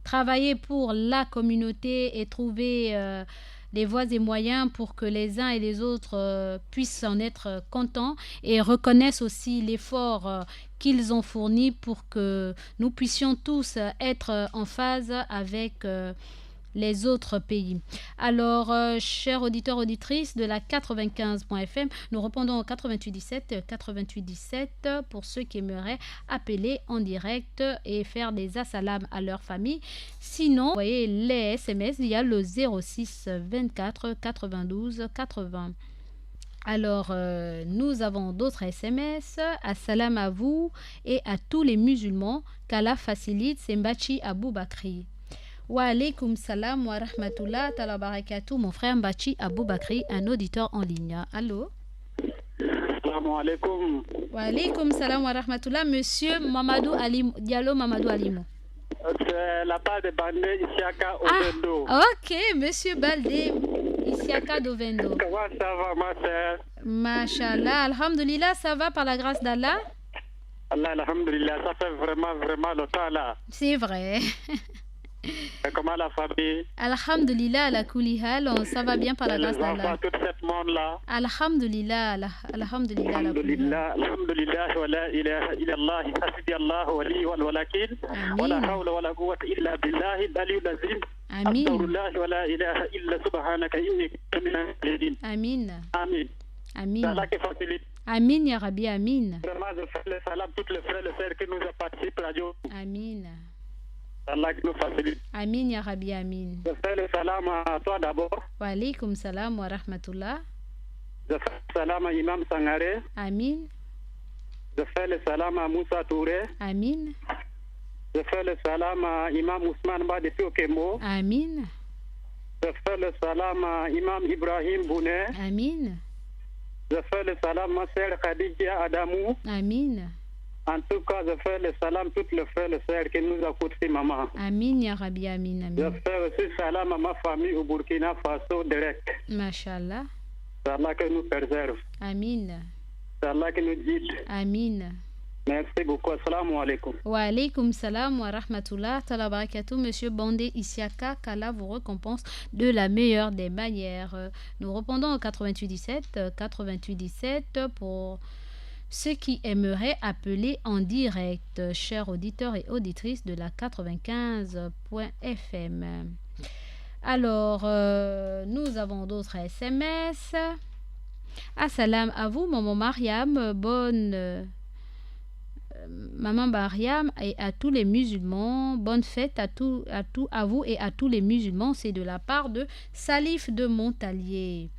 travailler pour la communauté et trouver des voies et moyens pour que les uns et les autres puissent en être contents et reconnaissent aussi l'effort qu'ils ont fourni pour que nous puissions tous être en phase avec les autres pays. Alors, chers auditeurs, auditrices de la 95.fm, nous répondons au 8817 pour ceux qui aimeraient appeler en direct et faire des assalams à leur famille. Sinon, vous voyez les SMS, il y a le 06 24 92 80. Alors, nous avons d'autres SMS. Assalam à vous et à tous les musulmans. Qu'Allah facilite, c'est Mbachi Abou Bakri. Wa alaykoum salam wa rahmatullah ta'ala barakatuh, mon frère Mbachi Abou Bakri, un auditeur en ligne. Allô? Salam alaikum. Wa alaykoum salam wa rahmatullah, monsieur Mamadou Alim, Diallo Mamadou Alimo. C'est la part de Bandé Isiaka Ovendo. Ah, ok, monsieur Baldé Isiaka d'Ovendo. Comment ça va, ma sœur? Mashallah, alhamdulillah, ça va par la grâce d'Allah? Allah, alhamdulillah, ça fait vraiment longtemps là. C'est vrai. Et comment la famille? Alhamdulillah, la kulihal, ça va bien par la grâce d'Allah. Tout ce monde-là. Alhamdulillah, alhamdulillah, alhamdulillah, alhamdulillah, wa la ilaha illallah, hasbi Allah, wali wal walakin, wa la hawla wa la quwwata illa billahi al-aliyyil azim. Amin. Astaghfirullah wa la ilaha illa subhanaka inni kuntu minal zalimin. Amin. Amin. Amin. Allah qui facilite. Amin, ya Rabbi, amin. Vraiment, je fais le salam à tous les frères et les sœurs qui nous participent à radio. Amin. Allah qui nous facilite. Amin, ya Rabbi, amin. Je fais le salam à toi d'abord. Wa alaykoum salam wa rahmatullah. Je fais le salam à Imam Sangare. Amin. Je fais le salam à Moussa Touré. Amin. Je fais le salam à Imam Ousmane Ba depuis Okembo. Amin. Je fais le salam à Imam Ibrahim Bouné. Amin. Je fais le salam à Sœur Khadija Adamou. Amin. En tout cas, je fais le salam à toutes les frères et sœurs qui nous écoutent, si maman. Amin, ya Rabbi, amin, amin. Je fais aussi salam à ma famille au Burkina Faso direct. Mashallah. C'est Allah qui nous préserve. Amin. C'est Allah qui nous guide. Amin. Merci beaucoup. Assalamu alaikum. Wa alaykum salam wa rahmatullah ta'ala barakatuh. Monsieur Bandé Isiaka, qu'Allah vous récompense de la meilleure des manières. Nous répondons au 88 17 pour ceux qui aimeraient appeler en direct, chers auditeurs et auditrices de la 95.fm. Alors, nous avons d'autres SMS. Assalam à vous, maman Mariam. Bonne maman Mariam et à tous les musulmans. Bonne fête à vous et à tous les musulmans. C'est de la part de Salif de Montalier.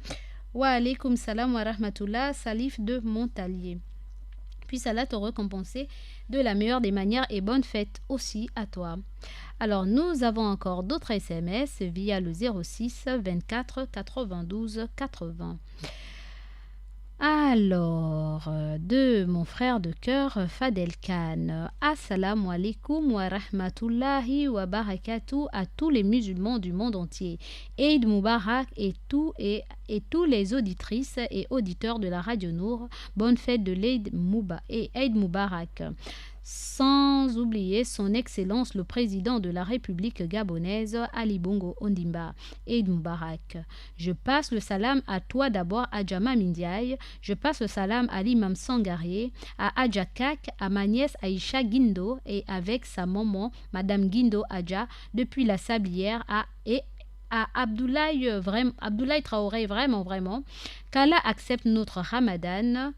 Wa alaykum salam wa rahmatullah. Salif de Montalier. Puisse Allah te récompenser de la meilleure des manières et bonne fête aussi à toi. Alors, nous avons encore d'autres SMS via le 06 24 92 80. Alors, de mon frère de cœur, Fadel Khan. Assalamu alaikum wa rahmatullahi wa barakatuh à tous les musulmans du monde entier. Eid Mubarak et tous les auditrices et auditeurs de la Radio Nour. Bonne fête de l'Eid Mubarak. Sans oublier son Excellence le Président de la République gabonaise, Ali Bongo Ondimba. Eid Mubarak. Je passe le salam à toi d'abord, à Djama Mindiaye. Je passe le salam à l'imam Sangaré, à Adja Kak, à ma nièce Aïcha Guindo et avec sa maman, Madame Guindo Adja, depuis la Sablière et à Abdoulaye Traoré, vraiment. Qu'Allah accepte notre Ramadan,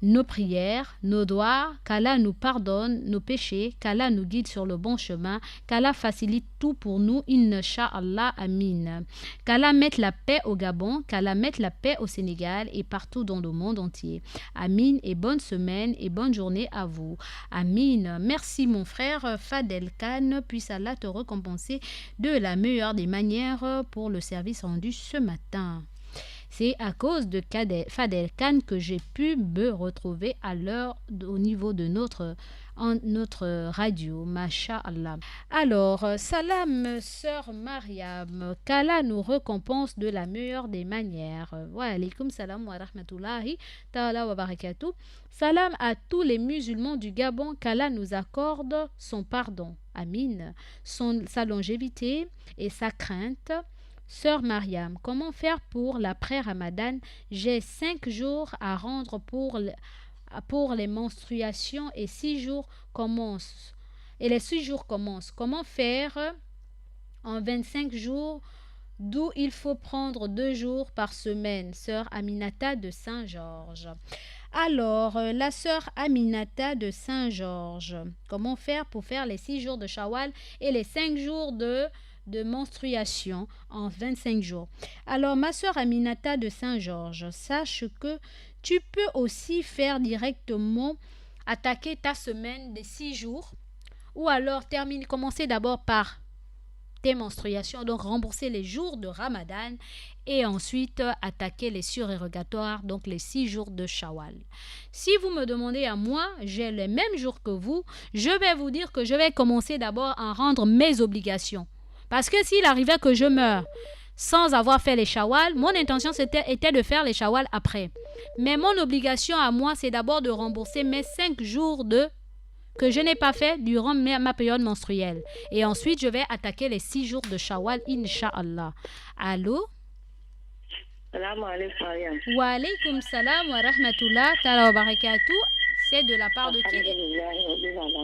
nos prières, nos doigts, qu'Allah nous pardonne nos péchés, qu'Allah nous guide sur le bon chemin, qu'Allah facilite tout pour nous, Inch'Allah, Amin. Qu'Allah mette la paix au Gabon, qu'Allah mette la paix au Sénégal et partout dans le monde entier. Amin et bonne semaine et bonne journée à vous. Amin. Merci mon frère Fadel Khan, puisse Allah te récompenser de la meilleure des manières pour le service rendu ce matin. C'est à cause de Fadel Khan que j'ai pu me retrouver à l'heure au niveau de notre radio. Masha'Allah. Alors, salam, sœur Mariam. Qu'Allah nous récompense de la meilleure des manières. Wa alaykum salam wa rahmatullahi ta'ala wa barakatuh. Salam à tous les musulmans du Gabon. Qu'Allah nous accorde son pardon. Amin. Sa longévité et sa crainte. Sœur Mariam, comment faire pour l'après-Ramadan? J'ai 5 jours à rendre pour les menstruations et 6 jours commencent. Et les 6 jours commencent. Comment faire en 25 jours, d'où il faut prendre 2 jours par semaine? Sœur Aminata de Saint-Georges. Alors, la sœur Aminata de Saint-Georges, comment faire pour faire les 6 jours de Shawwal et les 5 jours de menstruation en 25 jours. Alors, ma sœur Aminata de Saint-Georges, sache que tu peux aussi faire directement attaquer ta semaine des 6 jours ou alors commencer d'abord par tes menstruations, donc rembourser les jours de Ramadan et ensuite attaquer les surérogatoires, donc les 6 jours de Shawwal. Si vous me demandez à moi, j'ai les mêmes jours que vous, je vais vous dire que je vais commencer d'abord à rendre mes obligations. Parce que s'il arrivait que je meure sans avoir fait les Shawwal, mon intention était de faire les Shawwal après. Mais mon obligation à moi, c'est d'abord de rembourser mes 5 jours que je n'ai pas fait durant ma période menstruelle. Et ensuite, je vais attaquer les 6 jours de Shawwal, Inch'Allah. Allô? Salam alaikum. Wa alaykum salam wa rahmatullah ta'ala wa barakatuh. C'est de la part de qui?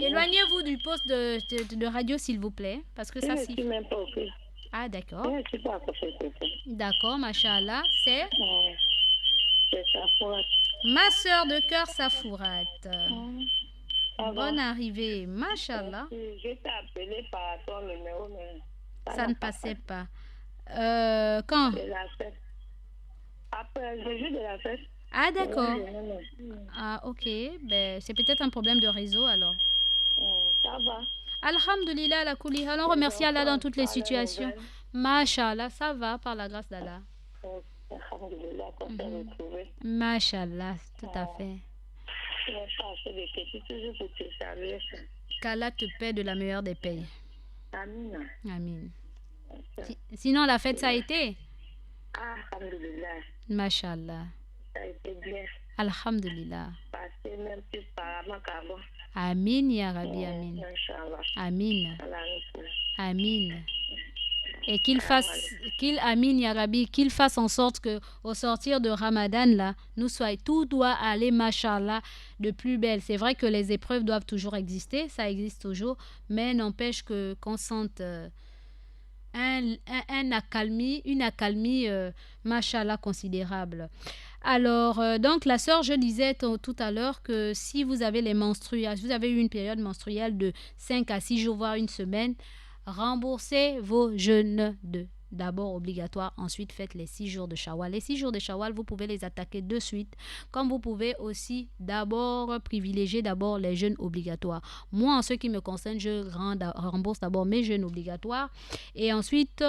Éloignez-vous du poste de radio, s'il vous plaît. Parce que ça, c'est... Ah, d'accord. D'accord, Masha'Allah. C'est ma sœur de cœur, Safourat. Bonne arrivée, Masha'Allah. Je t'ai appelé par ton numéro, mais ça ne passait pas. Quand? La fête. Après le jour de la fête. Ah, d'accord. Ah, ok. Ben, c'est peut-être un problème de réseau, alors. Ça va. Alhamdulillah, la kouli. Alors, remercie Allah dans toutes les situations. Masha'Allah, ça va, par la grâce d'Allah. Alhamdulillah, qu'on s'est retrouvés. Masha'Allah, tout à fait. Qu'Allah te paie de la meilleure des payes. Amin. Amin. Sinon, la fête, ça a été? Alhamdulillah. Masha'Allah. Ça a été bien. Alhamdulillah. Passez même plus par là, qu'avant. Amin, ya Rabbi, amin. Inch'Allah. Amin. Allah nous pousse. Amin. Et Amin, ya Rabbi, qu'il fasse en sorte que au sortir de Ramadan, là, tout doit aller, mashallah, de plus belle. C'est vrai que les épreuves doivent toujours exister, ça existe toujours, mais n'empêche qu'on sente une accalmie, mashallah, considérable. Alors, donc, la sœur, je disais tout à l'heure que si vous avez vous avez eu une période menstruelle de 5 à 6 jours, voire une semaine, remboursez vos jeûnes d'abord obligatoires, ensuite faites les 6 jours de Shawwal. Les 6 jours de Shawwal, vous pouvez les attaquer de suite, comme vous pouvez aussi privilégier d'abord les jeûnes obligatoires. Moi, en ce qui me concerne, je rembourse d'abord mes jeûnes obligatoires et ensuite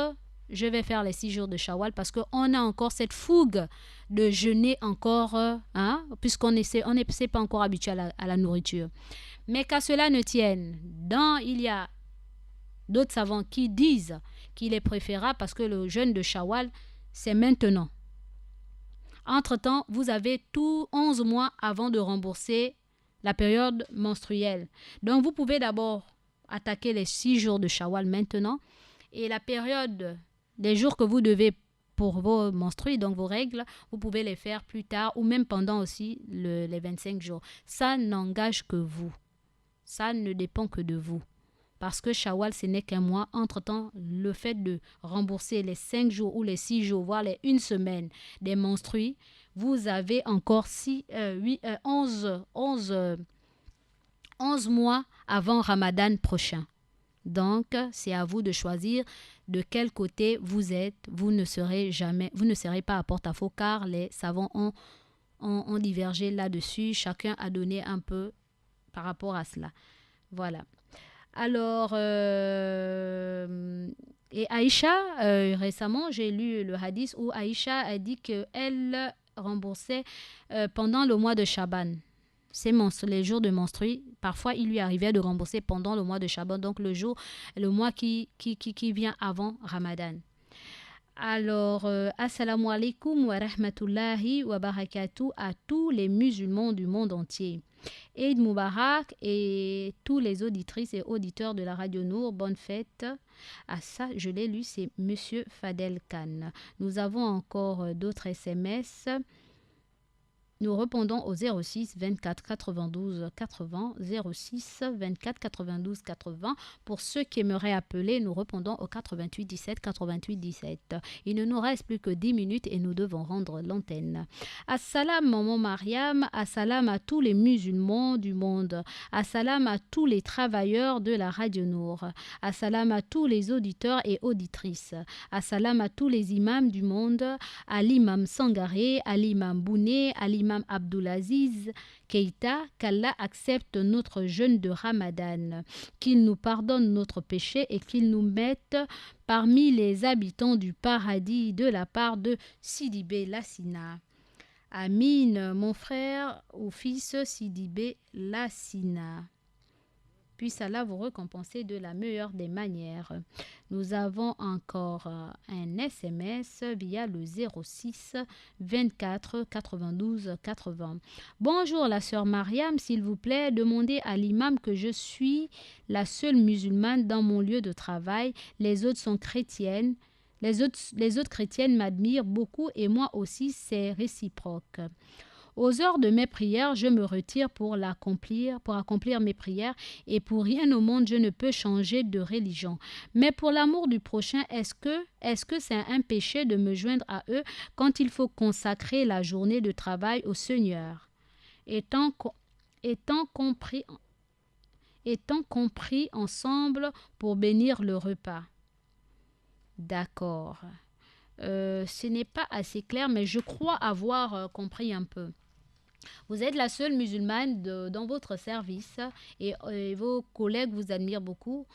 je vais faire les 6 jours de Shawwal parce qu'on a encore cette fougue de jeûner encore, puisqu'on n'est pas encore habitué à la nourriture. Mais qu'à cela ne tienne, il y a d'autres savants qui disent qu'il est préférable parce que le jeûne de Shawwal, c'est maintenant. Entre-temps, vous avez tout 11 mois avant de rembourser la période menstruelle. Donc, vous pouvez d'abord attaquer les 6 jours de Shawwal maintenant et la période des jours que vous devez pour vos menstrues, donc vos règles, vous pouvez les faire plus tard ou même pendant aussi les 25 jours. Ça n'engage que vous. Ça ne dépend que de vous. Parce que Shawwal, ce n'est qu'un mois. Entre-temps, le fait de rembourser les 5 jours ou les 6 jours, voire les 1 semaine des menstrues, vous avez encore 11 mois avant Ramadan prochain. Donc, c'est à vous de choisir de quel côté vous êtes. Vous ne serez pas à porte-à-faux car les savants ont divergé là-dessus. Chacun a donné un peu par rapport à cela. Voilà. Alors, et Aïcha, récemment, j'ai lu le hadith où Aïcha a dit qu'elle remboursait pendant le mois de Shaban. Les jours de menstrues, parfois il lui arrivait de rembourser pendant le mois de Shaban, donc le mois qui vient avant Ramadan. Alors, assalamu alaikum wa rahmatullahi wa barakatuh à tous les musulmans du monde entier. Eid Mubarak et tous les auditrices et auditeurs de la Radio Nour, bonne fête. Ah ça, je l'ai lu, c'est Monsieur Fadel Khan. Nous avons encore d'autres SMS. Nous répondons au 06 24 92 80, 06 24 92 80. Pour ceux qui aimeraient appeler, nous répondons au 88 17 88 17. Il ne nous reste plus que 10 minutes et nous devons rendre l'antenne. Assalam, maman Mariam, assalam à tous les musulmans du monde, assalam à tous les travailleurs de la Radio Nour, assalam à tous les auditeurs et auditrices, assalam à tous les imams du monde, à l'imam Sangaré, à l'imam Bouné, à l'imam Abdulaziz Keïta, qu'Allah accepte notre jeûne de Ramadan, qu'il nous pardonne notre péché et qu'il nous mette parmi les habitants du paradis de la part de Sidibé Lassina. Amin, mon frère ou fils Sidibé Lassina. Puisse Allah vous récompenser de la meilleure des manières. Nous avons encore un SMS via le 06 24 92 80. Bonjour la sœur Mariam, s'il vous plaît, demandez à l'imam que je suis la seule musulmane dans mon lieu de travail. Les autres sont chrétiennes. Les autres chrétiennes m'admirent beaucoup et moi aussi, c'est réciproque. Aux heures de mes prières, je me retire pour accomplir mes prières et pour rien au monde, je ne peux changer de religion. Mais pour l'amour du prochain, est-ce que c'est un péché de me joindre à eux quand il faut consacrer la journée de travail au Seigneur, étant compris ensemble pour bénir le repas? D'accord. Ce n'est pas assez clair, mais je crois avoir compris un peu. Vous êtes la seule musulmane dans votre service et vos collègues vous admirent beaucoup.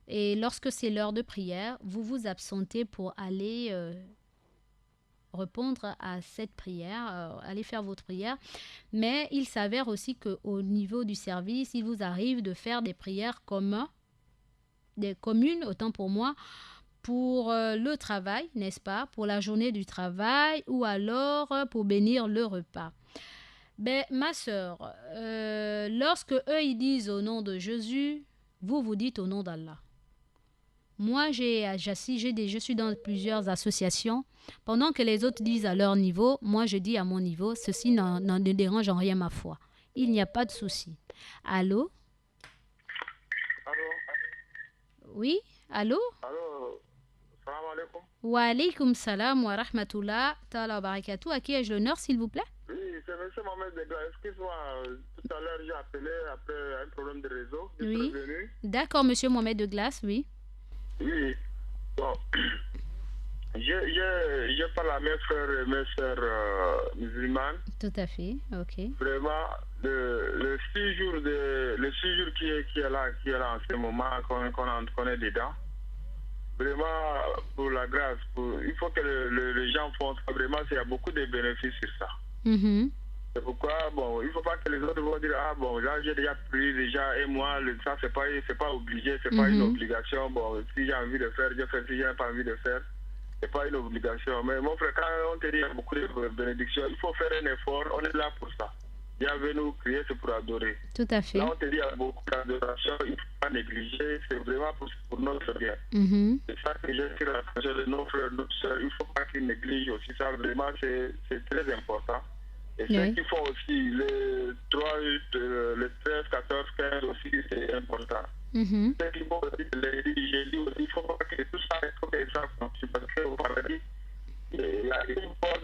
Et lorsque c'est l'heure de prière, vous vous absentez pour aller répondre à cette prière, aller faire votre prière. Mais il s'avère aussi qu'au niveau du service, il vous arrive de faire des prières communes, autant pour moi, pour le travail, n'est-ce pas, pour la journée du travail ou alors pour bénir le repas. Ben, ma sœur, lorsque eux ils disent au nom de Jésus, vous dites au nom d'Allah. Moi, je suis dans plusieurs associations. Pendant que les autres disent à leur niveau, moi je dis à mon niveau, ceci ne dérange en rien ma foi. Il n'y a pas de souci. Allô? Allô? Oui? Allô? Allô? Salam alaikum. Wa alaykum salam wa rahmatullah ta'ala wa barakatuh. À qui ai-je l'honneur, s'il vous plaît? Oui, c'est M. Mohamed Degla. Excuse-moi, tout à l'heure j'ai appelé après un problème de réseau. Je suis Oui. revenu. D'accord, monsieur Mohamed de Glace, oui. Oui. Bon. Je parle à mes frères et mes sœurs musulmanes. Tout à fait, ok. Vraiment, le 6 jours qui est là en ce moment, qu'on est dedans. Vraiment, pour la grâce, il faut que les gens font ça. Vraiment, il y a beaucoup de bénéfices sur ça. Mhm. C'est pourquoi, bon, il ne faut pas que les autres vont dire, ah bon, là j'ai déjà pris déjà, et moi, ça c'est pas obligé, c'est pas une obligation. Bon, si j'ai envie de faire, je fais, si j'ai pas envie de faire, c'est pas une obligation. Mais mon frère, quand on te dit qu'il y a beaucoup de bénédictions, il faut faire un effort, on est là pour ça. Bienvenue, crier, c'est pour adorer. Tout à fait. Là, on te dit qu'il y a beaucoup d'adoration, il ne faut pas négliger, c'est vraiment pour notre bien. Mhm. C'est ça que j'ai tiré l'attention de nos frères, nos soeurs, il ne faut pas qu'ils négligent aussi ça, vraiment, c'est très important. Et Oui. ceux qui font aussi les 13, 14, 15 aussi, c'est important. Mhm. Ceux qui font aussi les jeudi aussi, il ne faut pas que tout ça, il faut que ça continue. Parce qu'au paradis, il y a une porte,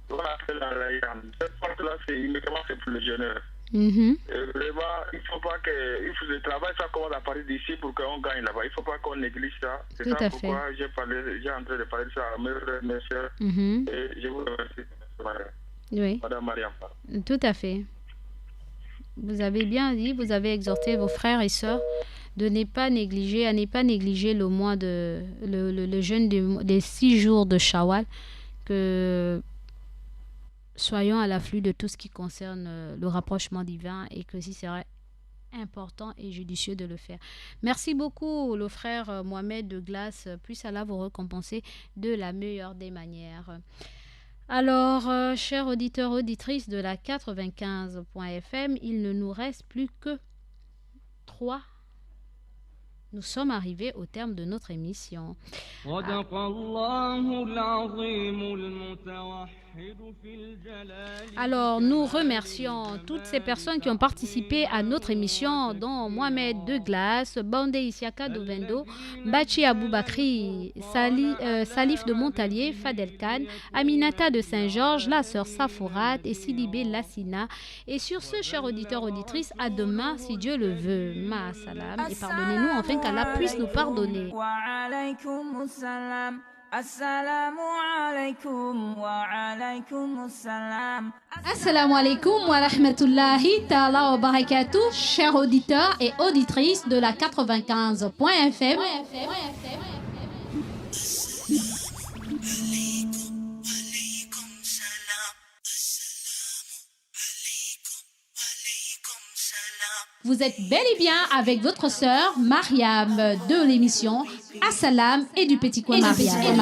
on appelle la Rayam. Cette porte-là, c'est uniquement pour les jeunes. Mhm. Et vraiment, il ne faut pas que. Le travail, ça commence à partir d'ici pour qu'on gagne là-bas. Il ne faut pas qu'on néglige ça. C'est Tout ça à pourquoi j'ai en train de parler de ça à mes frères, mes soeurs. Mhm. Et je vous remercie, Oui, Madame Mariam. tout à fait. Vous avez bien dit, vous avez exhorté vos frères et sœurs de ne pas négliger, le mois de le jeûne des 6 jours de Shawwal, que soyons à l'afflux de tout ce qui concerne le rapprochement divin et que si serait important et judicieux de le faire. Merci beaucoup, le frère Mohamed de Glace. Puisse Allah vous récompenser de la meilleure des manières. Alors, chers auditeurs, auditrices de la 95.fm, il ne nous reste plus que 3. Nous sommes arrivés au terme de notre émission. Alors, nous remercions toutes ces personnes qui ont participé à notre émission, dont Mohamed de Glace, Bande Isiaka Dovendo, Bachi Aboubakri, Salif de Montalier, Fadel Khan, Aminata de Saint-Georges, la sœur Safourat et Sidibé Lassina. Et sur ce, chers auditeurs, auditrices, à demain, si Dieu le veut. Ma salam. Et pardonnez-nous, enfin qu'Allah puisse nous pardonner. Assalamu alaikum wa alaikum assalam. Assalamu alaikum wa rahmatullahi ta'ala wa barakatuh, chers auditeurs et auditrices de la 95.fm. Vous êtes bel et bien avec votre sœur Mariam de l'émission Assalam et du Petit Coin Mariam.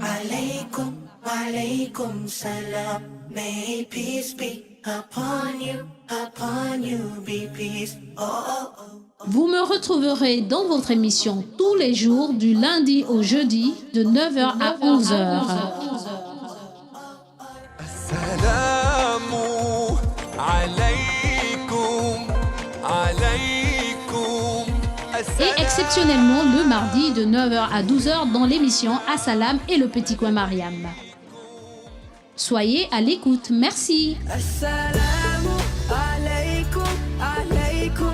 Alaykum, alaykum salam. May peace be upon you be peace. Oh, oh, oh. Vous me retrouverez dans votre émission tous les jours du lundi au jeudi de 9h à 11h. Assalamu alaykum, alaykum. Et exceptionnellement le mardi de 9h à 12h dans l'émission Assalam et le Petit Coin Mariam. Soyez à l'écoute. Merci. Assalamu alaykum, alaykum.